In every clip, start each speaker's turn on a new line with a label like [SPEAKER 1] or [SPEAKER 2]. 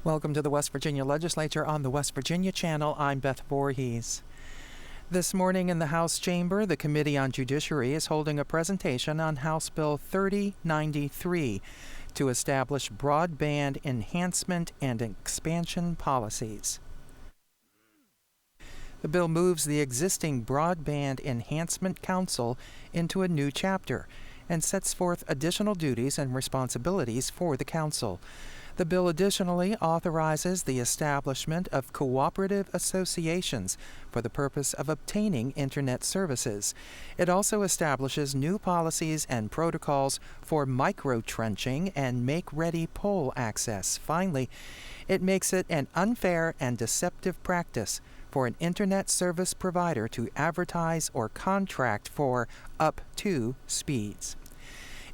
[SPEAKER 1] Welcome to the West Virginia Legislature on the West Virginia Channel. I'm Beth Voorhees. This morning in the House chamber, the Committee on Judiciary is holding a presentation on House Bill 3093 to establish broadband enhancement and expansion policies. The bill moves the existing Broadband Enhancement Council into a new chapter and sets forth additional duties and responsibilities for the council. The bill additionally authorizes the establishment of cooperative associations for the purpose of obtaining Internet services. It also establishes new policies and protocols for microtrenching and make-ready pole access. Finally, it makes it an unfair and deceptive practice for an Internet service provider to advertise or contract for up to speeds.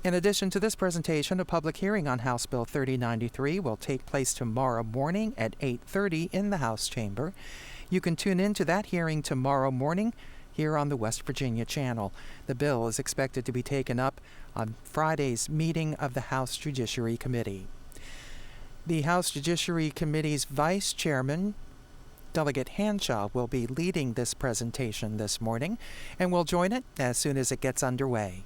[SPEAKER 1] In addition to this presentation, a public hearing on House Bill 3093 will take place tomorrow morning at 8:30 in the House chamber. You can tune in to that hearing tomorrow morning here on the West Virginia Channel. The bill is expected to be taken up on Friday's meeting of the House Judiciary Committee. The House Judiciary Committee's Vice Chairman, Delegate Hanshaw, will be leading this presentation this morning, and will join it as soon as it gets underway.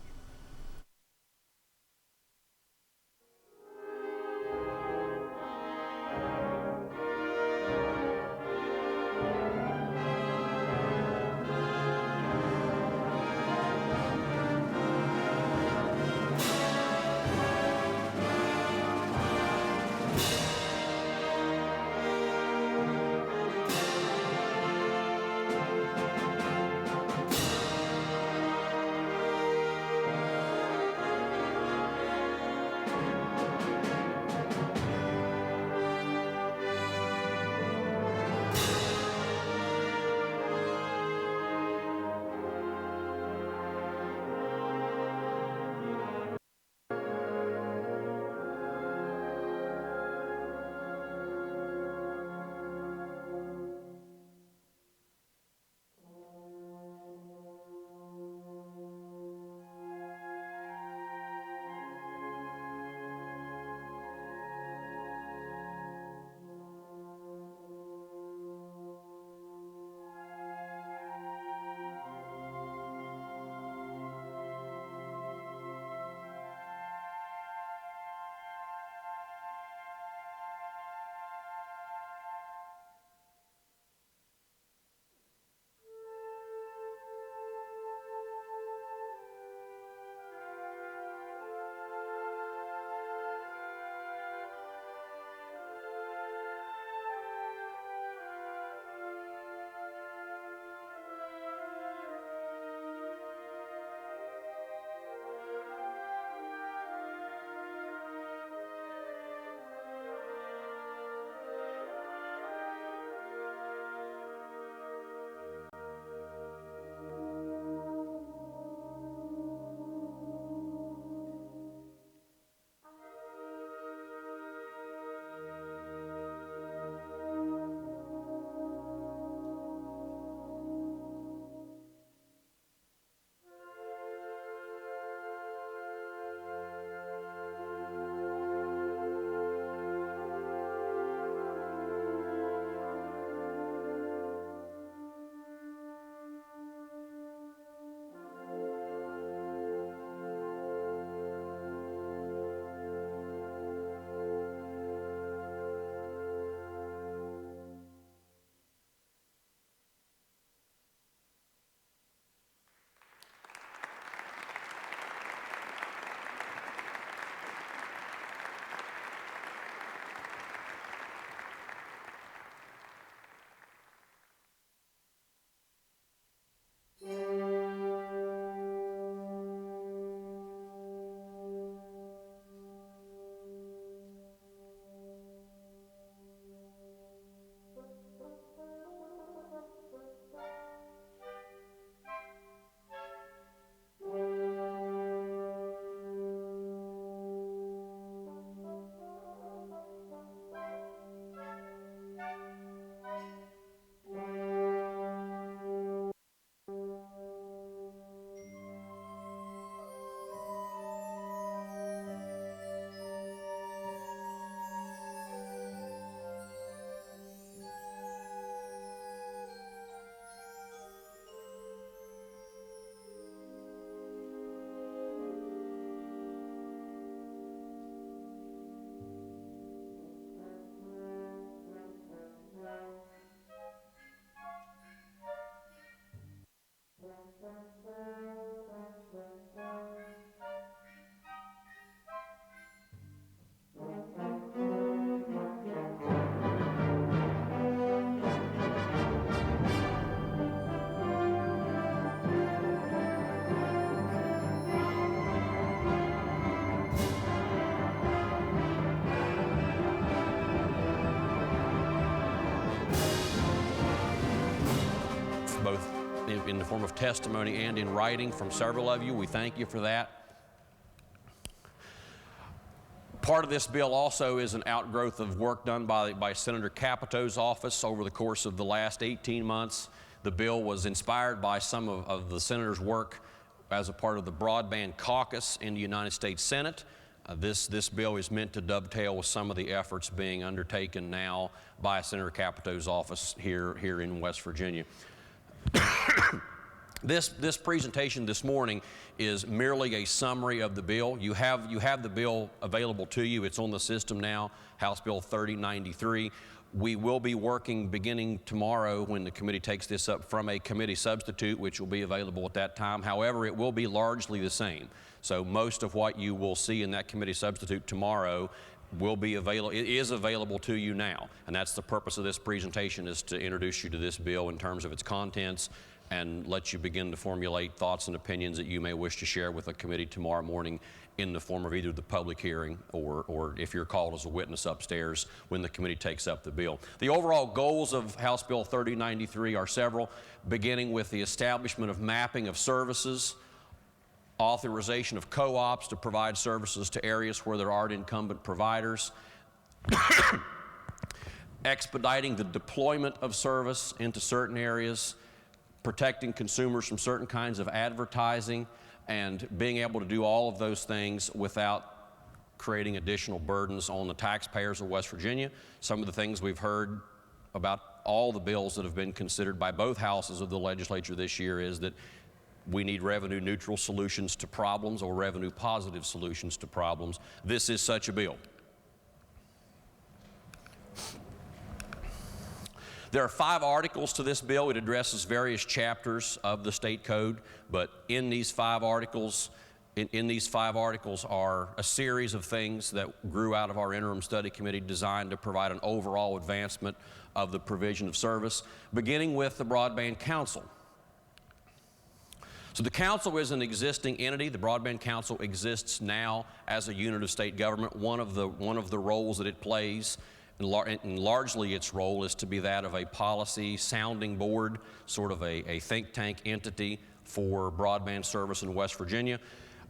[SPEAKER 2] both in the form of testimony and in writing from several of you. We thank you for that. Part of this bill also is an outgrowth of work done by Senator Capito's office over the course of the last 18 months. The bill was inspired by some of the senator's work as a part of the Broadband Caucus in the United States Senate. This bill is meant to dovetail with some of the efforts being undertaken now by Senator Capito's office here in West Virginia. This presentation this morning is merely a summary of the bill. You have the bill available to you. It's on the system now, House Bill 3093. We will be working beginning tomorrow when the committee takes this up from a committee substitute, which will be available at that time. However, it will be largely the same. So most of what you will see in that committee substitute tomorrow will be available. It is available to you now, and that's the purpose of this presentation, is to introduce you to this bill in terms of its contents and let you begin to formulate thoughts and opinions that you may wish to share with the committee tomorrow morning in the form of either the public hearing or if you're called as a witness upstairs when the committee takes up the bill. The overall goals of House Bill 3093 are several, beginning with the establishment of mapping of services, authorization of co-ops to provide services to areas where there aren't incumbent providers, expediting the deployment of service into certain areas, protecting consumers from certain kinds of advertising, and being able to do all of those things without creating additional burdens on the taxpayers of West Virginia. Some of the things we've heard about all the bills that have been considered by both houses of the legislature this year is that we need revenue neutral solutions to problems or revenue positive solutions to problems. This is such a bill. There are 5 articles to this bill. It addresses various chapters of the state code, but in these 5 articles, are a series of things that grew out of our interim study committee designed to provide an overall advancement of the provision of service, beginning with the Broadband Council. So the council is an existing entity. The Broadband Council exists now as a unit of state government. One of the roles that it plays, and largely its role, is to be that of a policy sounding board, sort of a think tank entity for broadband service in West Virginia.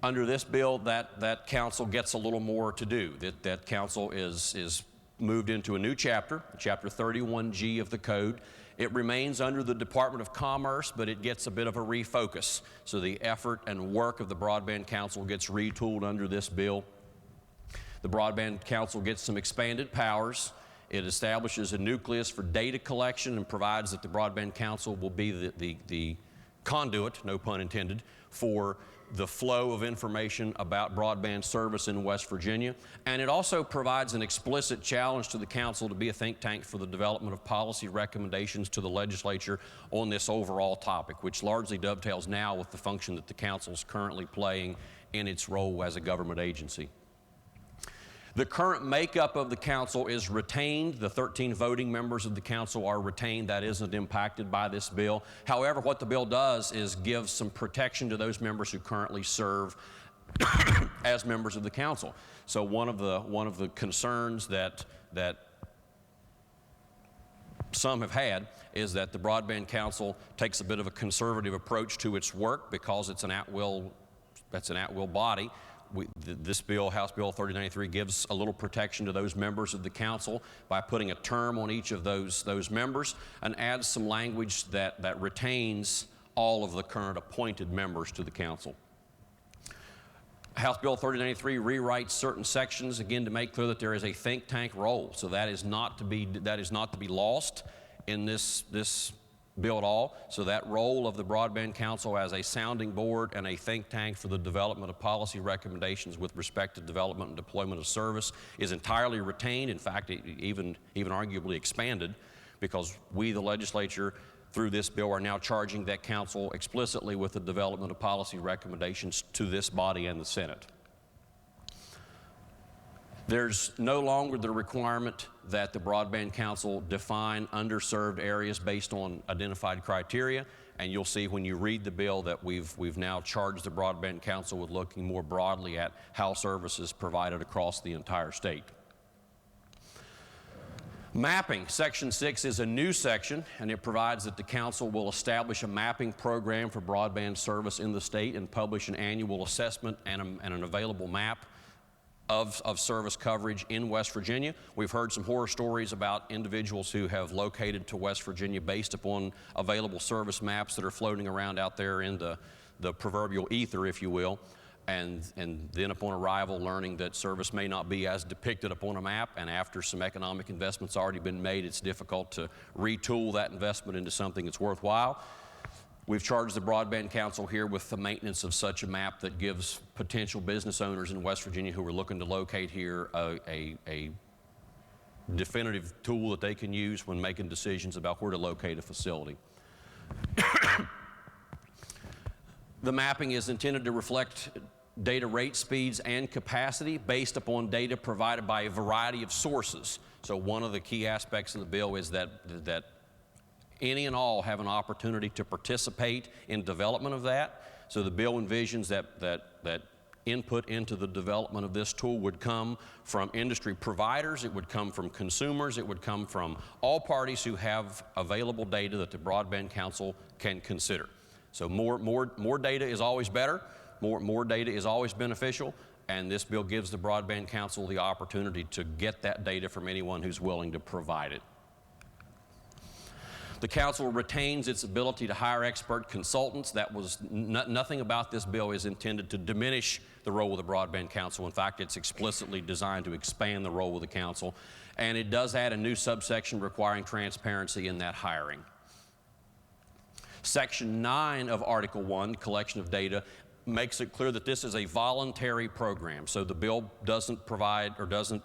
[SPEAKER 2] Under this bill, that council gets a little more to do. That council is moved into a new chapter, Chapter 31G of the code. It remains under the Department of Commerce, but it gets a bit of a refocus. So the effort and work of the Broadband Council gets retooled under this bill. The Broadband Council gets some expanded powers. It establishes a nucleus for data collection and provides that the Broadband Council will be the conduit, no pun intended, for the flow of information about broadband service in West Virginia. And it also provides an explicit challenge to the council to be a think tank for the development of policy recommendations to the legislature on this overall topic, which largely dovetails now with the function that the council is currently playing in its role as a government agency. The current makeup of the council is retained. The 13 voting members of the council are retained. That isn't impacted by this bill. However, what the bill does is give some protection to those members who currently serve as members of the council. So one of the concerns that some have had is that the Broadband Council takes a bit of a conservative approach to its work because it's an at-will body. This bill, House Bill 3093, gives a little protection to those members of the council by putting a term on each of those members and adds some language that retains all of the current appointed members to the council. House Bill 3093 rewrites certain sections, again, to make clear that there is a think tank role. So that is not to be lost in this bill at all. So that role of the Broadband Council as a sounding board and a think tank for the development of policy recommendations with respect to development and deployment of service is entirely retained. In fact, even arguably expanded, because we, the legislature, through this bill, are now charging that council explicitly with the development of policy recommendations to this body and the Senate. There's no longer the requirement that the Broadband Council define underserved areas based on identified criteria, and you'll see when you read the bill that we've now charged the Broadband Council with looking more broadly at how services provided across the entire state. Mapping, Section 6 is a new section, and it provides that the council will establish a mapping program for broadband service in the state and publish an annual assessment and an available map of service coverage in West Virginia. We've heard some horror stories about individuals who have located to West Virginia based upon available service maps that are floating around out there in the proverbial ether, if you will. And then upon arrival, learning that service may not be as depicted upon a map, and after some economic investment's already been made, it's difficult to retool that investment into something that's worthwhile. We've charged the Broadband Council here with the maintenance of such a map that gives potential business owners in West Virginia who are looking to locate here a definitive tool that they can use when making decisions about where to locate a facility. The mapping is intended to reflect data rate, speeds, and capacity based upon data provided by a variety of sources. So one of the key aspects of the bill is that any and all have an opportunity to participate in development of that. So the bill envisions that input into the development of this tool would come from industry providers, it would come from consumers, it would come from all parties who have available data that the Broadband Council can consider. So more data is always better, more data is always beneficial, and this bill gives the Broadband Council the opportunity to get that data from anyone who's willing to provide it. The council retains its ability to hire expert consultants. That was nothing about this bill is intended to diminish the role of the Broadband Council. In fact, it's explicitly designed to expand the role of the council, and it does add a new subsection requiring transparency in that hiring. Section 9 of Article 1, collection of data, makes it clear that this is a voluntary program. So the bill doesn't provide or doesn't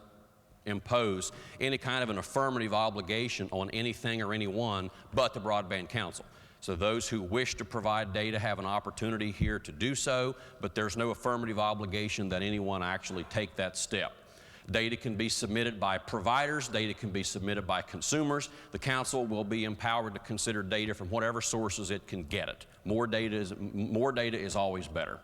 [SPEAKER 2] impose any kind of an affirmative obligation on anything or anyone but the Broadband Council. So those who wish to provide data have an opportunity here to do so, but there's no affirmative obligation that anyone actually take that step. Data can be submitted by providers, data can be submitted by consumers. The council will be empowered to consider data from whatever sources it can get it. More data is always better.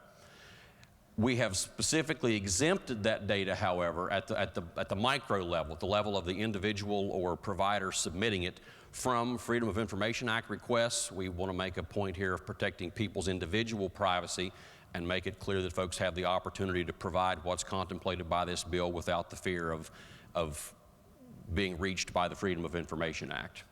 [SPEAKER 2] We have specifically exempted that data, however, at the micro level, at the level of the individual or provider submitting it, from Freedom of Information Act requests. We want to make a point here of protecting people's individual privacy and make it clear that folks have the opportunity to provide what's contemplated by this bill without the fear of being reached by the Freedom of Information Act.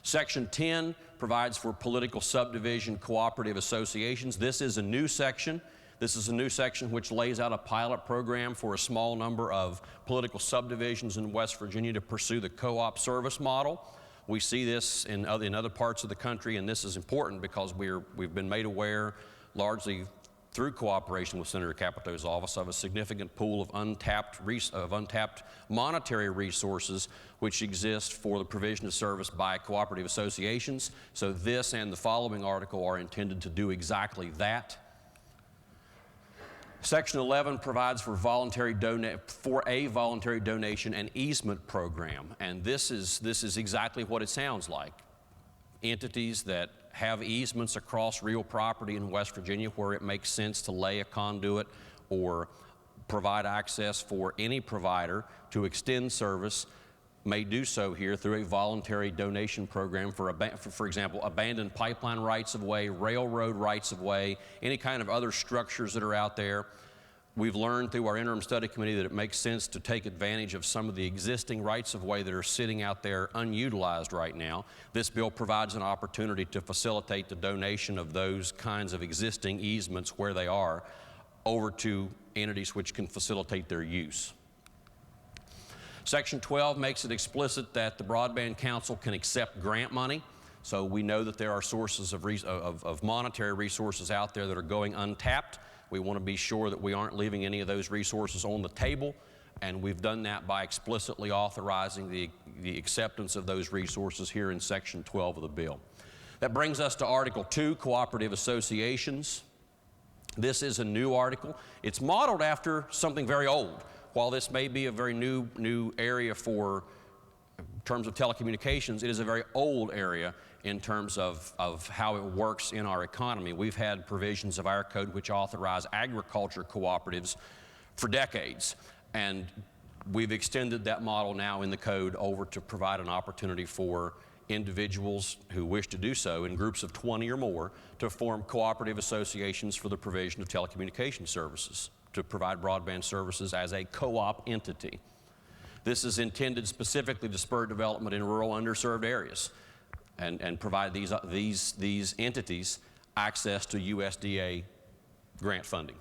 [SPEAKER 2] Section 10 provides for political subdivision cooperative associations. This is a new section. This is a new section which lays out a pilot program for a small number of political subdivisions in West Virginia to pursue the co-op service model. We see this in other parts of the country, and this is important because we've been made aware, largely through cooperation with Senator Capito's office, of a significant pool of untapped monetary resources which exist for the provision of service by cooperative associations. So this and the following article are intended to do exactly that. Section 11 provides for a voluntary donation and easement program, and this is exactly what it sounds like. Entities that have easements across real property in West Virginia where it makes sense to lay a conduit or provide access for any provider to extend service may do so here through a voluntary donation program for example, abandoned pipeline rights-of-way, railroad rights-of-way, any kind of other structures that are out there. We've learned through our interim study committee that it makes sense to take advantage of some of the existing rights-of-way that are sitting out there unutilized right now. This bill provides an opportunity to facilitate the donation of those kinds of existing easements where they are over to entities which can facilitate their use. Section 12 makes it explicit that the Broadband Council can accept grant money. So we know that there are sources of monetary resources out there that are going untapped. We want to be sure that we aren't leaving any of those resources on the table, and we've done that by explicitly authorizing the acceptance of those resources here in Section 12 of the bill. That brings us to Article 2, Cooperative Associations. This is a new article. It's modeled after something very old. While this may be a very new area in terms of telecommunications, it is a very old area in terms of how it works in our economy. We've had provisions of our code which authorize agriculture cooperatives for decades. And We've extended that model now in the code over to provide an opportunity for individuals who wish to do so in groups of 20 or more to form cooperative associations for the provision of telecommunication services, to provide broadband services as a co-op entity. This is intended specifically to spur development in rural underserved areas and provide these entities access to USDA grant funding.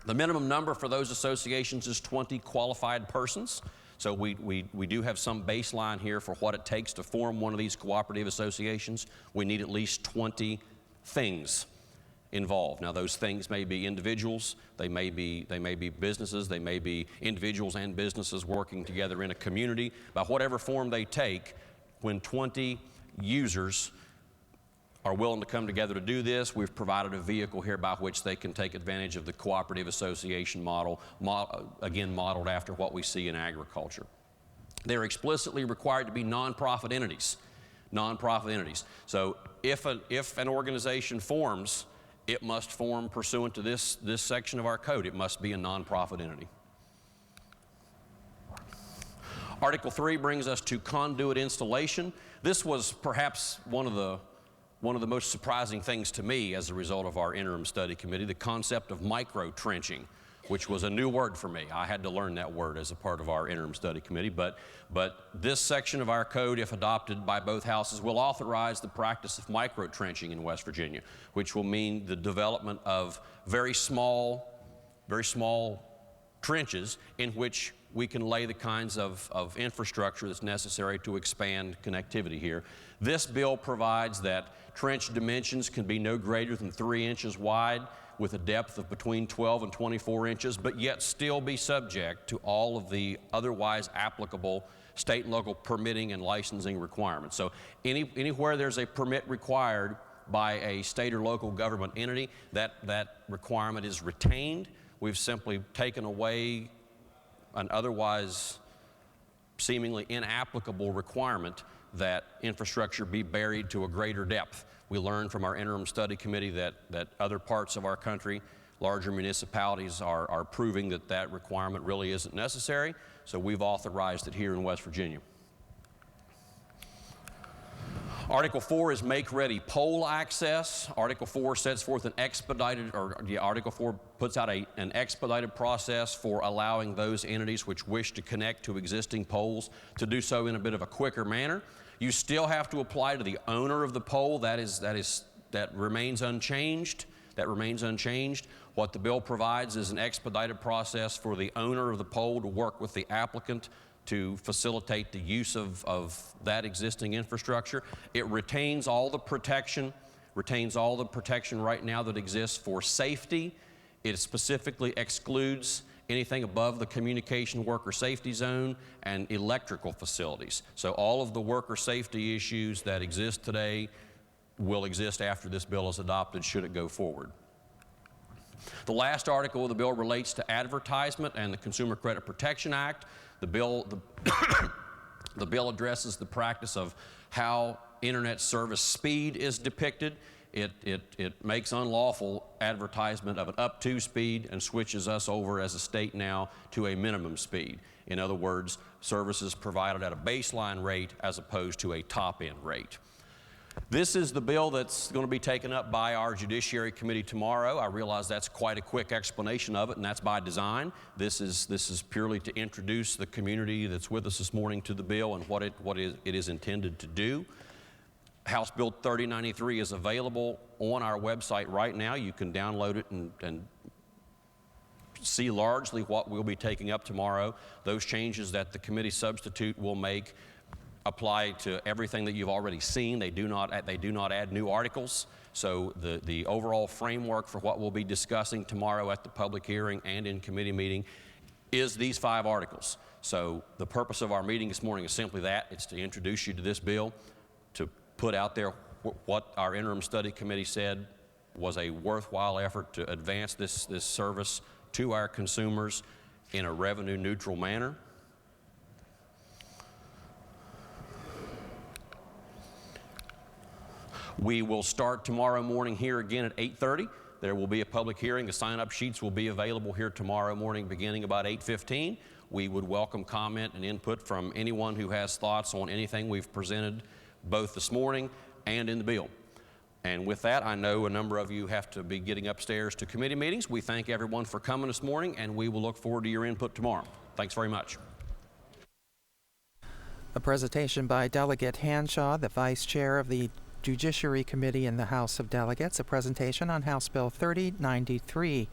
[SPEAKER 2] The minimum number for those associations is 20 qualified persons. So we do have some baseline here for what it takes to form one of these cooperative associations. We need at least 20 things involved. Now those things may be individuals, they may be businesses, they may be individuals and businesses working together in a community. By whatever form they take, when 20 users are willing to come together to do this, we've provided a vehicle here by which they can take advantage of the cooperative association model, again modeled after what we see in agriculture. They're explicitly required to be nonprofit entities. Nonprofit entities. So if an organization forms, it must form pursuant to this section of our code. It must be a nonprofit entity. Article 3 brings us to conduit installation. This was perhaps one of the most surprising things to me as a result of our interim study committee, the concept of microtrenching, which was a new word for me. I had to learn that word as a part of our interim study committee, but this section of our code, if adopted by both houses, will authorize the practice of microtrenching in West Virginia, which will mean the development of very small trenches in which we can lay the kinds of infrastructure that's necessary to expand connectivity here. This bill provides that trench dimensions can be no greater than 3 inches wide with a depth of between 12 and 24 inches, but yet still be subject to all of the otherwise applicable state and local permitting and licensing requirements. So anywhere there's a permit required by a state or local government entity, that requirement is retained. We've simply taken away an otherwise seemingly inapplicable requirement that infrastructure be buried to a greater depth. We learned from our interim study committee that other parts of our country, larger municipalities, are proving that requirement really isn't necessary, so we've authorized it here in West Virginia. Article 4 is make-ready pole access. Article 4 sets forth Article 4 puts out an expedited process for allowing those entities which wish to connect to existing poles to do so in a bit of a quicker manner. You still have to apply to the owner of the pole. That remains unchanged. That remains unchanged. What the bill provides is an expedited process for the owner of the pole to work with the applicant to facilitate the use of that existing infrastructure. It retains all the protection right now that exists for safety. It specifically excludes anything above the communication worker safety zone and electrical facilities. So all of the worker safety issues that exist today will exist after this bill is adopted, should it go forward. The last article of the bill relates to advertisement and the Consumer Credit Protection Act. The bill addresses the practice of how internet service speed is depicted. It makes unlawful advertisement of an up-to speed and switches us over as a state now to a minimum speed. In other words, services provided at a baseline rate as opposed to a top-end rate. This is the bill that's going to be taken up by our Judiciary Committee tomorrow. I realize that's quite a quick explanation of it, and that's by design. This is purely to introduce the community that's with us this morning to the bill and what it is intended to do. House Bill 3093 is available on our website right now. You can download it and see largely what we'll be taking up tomorrow. Those changes that the committee substitute will make apply to everything that you've already seen. They do not add new articles. So the overall framework for what we'll be discussing tomorrow at the public hearing and in committee meeting is these 5 articles. So the purpose of our meeting this morning is simply that. It's to introduce you to this bill, to put out there what our interim study committee said was a worthwhile effort to advance this service to our consumers in a revenue neutral manner. We will start tomorrow morning here again at 8:30. There will be a public hearing. The sign-up sheets will be available here tomorrow morning beginning about 8:15. We would welcome comment and input from anyone who has thoughts on anything we've presented both this morning and in the bill. And with that, I know a number of you have to be getting upstairs to committee meetings. We thank everyone for coming this morning, and we will look forward to your input tomorrow. Thanks very much.
[SPEAKER 1] A presentation by Delegate Hanshaw, the Vice Chair of the Judiciary Committee in the House of Delegates, a presentation on House Bill 3093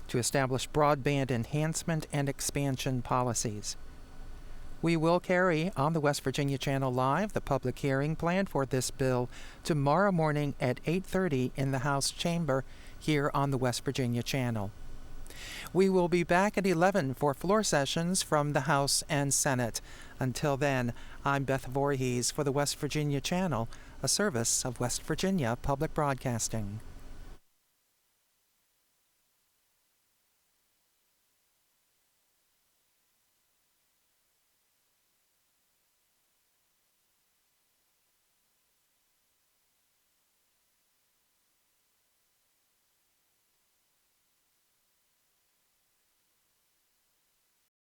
[SPEAKER 1] to establish broadband enhancement and expansion policies. We will carry on the West Virginia Channel Live the public hearing planned for this bill tomorrow morning at 8:30 in the House chamber here on the West Virginia Channel. We will be back at 11 for floor sessions from the House and Senate. Until then, I'm Beth Voorhees for the West Virginia Channel, a service of West Virginia Public Broadcasting.